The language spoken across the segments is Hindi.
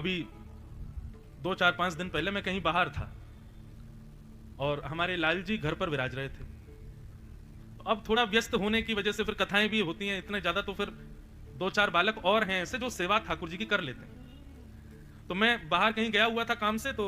अभी 2-4-5 दिन पहले मैं कहीं बाहर था और हमारे लाल जी घर पर विराज रहे थे। अब थोड़ा व्यस्त होने की वजह से फिर कथाएं भी होती हैं इतने ज्यादा, तो फिर 2-4 बालक और हैं ऐसे जो सेवा ठाकुर जी की कर लेते हैं। तो मैं बाहर कहीं गया हुआ था काम से, तो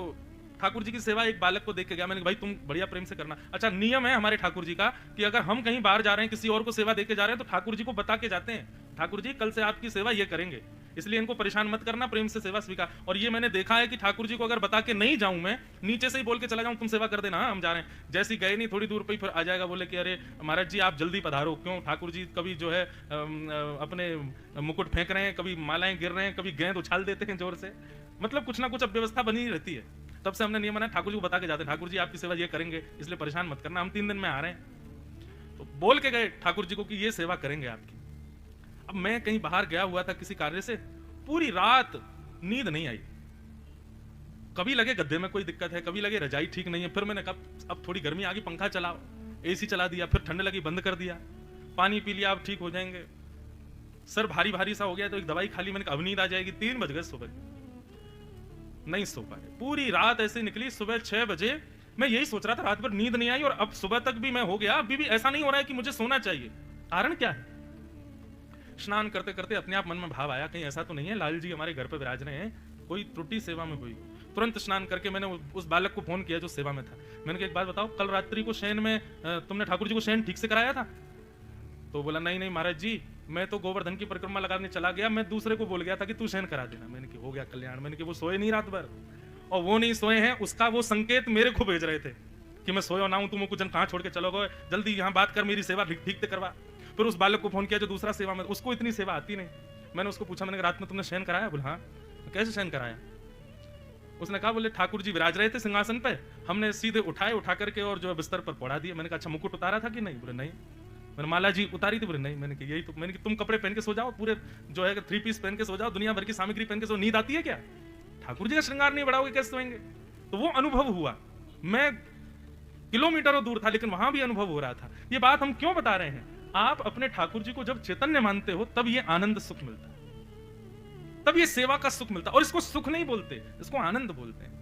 ठाकुर जी की सेवा एक बालक को देख के गया। मैंने कहा भाई तुम बढ़िया प्रेम से करना। अच्छा, नियम है हमारे ठाकुर जी का कि अगर हम कहीं बाहर जा रहे हैं किसी और को सेवा देके जा रहे हैं तो ठाकुर जी को बता के जाते हैं, ठाकुर जी कल से आपकी सेवा ये करेंगे, इसलिए इनको परेशान मत करना, प्रेम से सेवा स्वीकार। और ये मैंने देखा है कि ठाकुर जी को अगर बता के नहीं जाऊं, मैं नीचे से ही बोल के चला जाऊं तुम सेवा कर देना, हम जा रहे हैं, जैसे गए नहीं थोड़ी दूर पे फिर आ जाएगा बोले कि अरे महाराज जी आप जल्दी पधारो। क्यों? ठाकुर जी कभी जो है अपने मुकुट फेंक रहे हैं, कभी मालाएं गिर रहे हैं, कभी गेंद उछाल देते हैं जोर से, मतलब कुछ ना कुछ अब व्यवस्था बनी रहती है। तब से हमने नियम बनाया ठाकुर जी को बता के जाते हैं, ठाकुर जी आपकी सेवा ये करेंगे इसलिए परेशान मत करना, हम 3 दिन में आ रहे हैं। तो बोल के गए ठाकुर जी को कि ये सेवा करेंगे आपकी। अब मैं कहीं बाहर गया हुआ था किसी कार्य से, पूरी रात नींद नहीं आई। कभी लगे गद्दे में कोई दिक्कत है, कभी लगे रजाई ठीक नहीं है। फिर मैंने कहा अब थोड़ी गर्मी आ गई, पंखा चलाओ, एसी चला दिया, फिर ठंड लगी बंद कर दिया, पानी पी लिया, अब ठीक हो जाएंगे। सर भारी भारी सा हो गया तो एक दवाई खा ली, मैंने कहा अब नींद आ जाएगी। 3 बज गए सुबह, नहीं सो पाए, पूरी रात ऐसे निकली। सुबह 6 बजे मैं यही सोच रहा था, रात भर नींद नहीं आई और अब सुबह तक भी मैं हो गया, अभी भी ऐसा नहीं हो रहा है कि मुझे सोना चाहिए। कारण क्या है? स्नान करते करते अपने आप मन में भाव आया कहीं ऐसा तो नहीं है लाल जी हमारे घर पर विराज रहे हैं, कोई त्रुटि सेवा में हुई। तुरंत स्नान करके मैंने उस बालक को फोन किया जो सेवा में था। मैंने कहा एक बात बताओ, कल रात्रि को शयन में तुमने ठाकुर जी को शयन ठीक से कराया था? तो बोला नहीं नहीं महाराज जी, मैं तो गोवर्धन की परिक्रमा लगाने चला गया, मैं दूसरे को बोल गया था कि तू शयन करा देना। मैंने कहा हो गया कल्याण। मैंने कहा वो सोए नहीं रात भर, और वो नहीं सोए हैं उसका वो संकेत मेरे को भेज रहे थे कि मैं सोया ना हूं, तुम कुछ कहां छोड़ के चलो गए, जल्दी यहाँ बात कर, मेरी सेवा ठीक से करवा। फिर उस बालक को फोन किया जो दूसरा सेवा में, उसको इतनी सेवा आती नहीं। मैंने उसको पूछा, मैंने रात में तुमने शयन कराया? बोला हाँ। कैसे शयन कराया? उसने कहा बोले ठाकुर जी विराज रहे थे सिंहासन पे, हमने सीधे उठाए, उठा करके और जो बिस्तर पर पड़ा दिया। मैंने कहा अच्छा मुकुट उतारा था कि नहीं? बोले नहीं। मैंने माला जी उतारी थी? बोले नहीं। मैंने कहा यही तो, मैंने कहा तुम कपड़े पहन के सो जाओ, पूरे जो है 3 पीस पहन के सो जाओ, दुनिया भर की सामग्री पहन के सो, नींद आती है क्या? ठाकुर जी का श्रृंगार नहीं बढ़ाओगे कैसे सोएंगे? तो वो अनुभव हुआ। मैं किलोमीटरों दूर था लेकिन वहां भी अनुभव हो रहा था। ये बात हम क्यों बता रहे हैं? आप अपने ठाकुर जी को जब चैतन्य मानते हो तब ये आनंद सुख मिलता है, तब ये सेवा का सुख मिलता है। और इसको सुख नहीं बोलते, इसको आनंद बोलते हैं।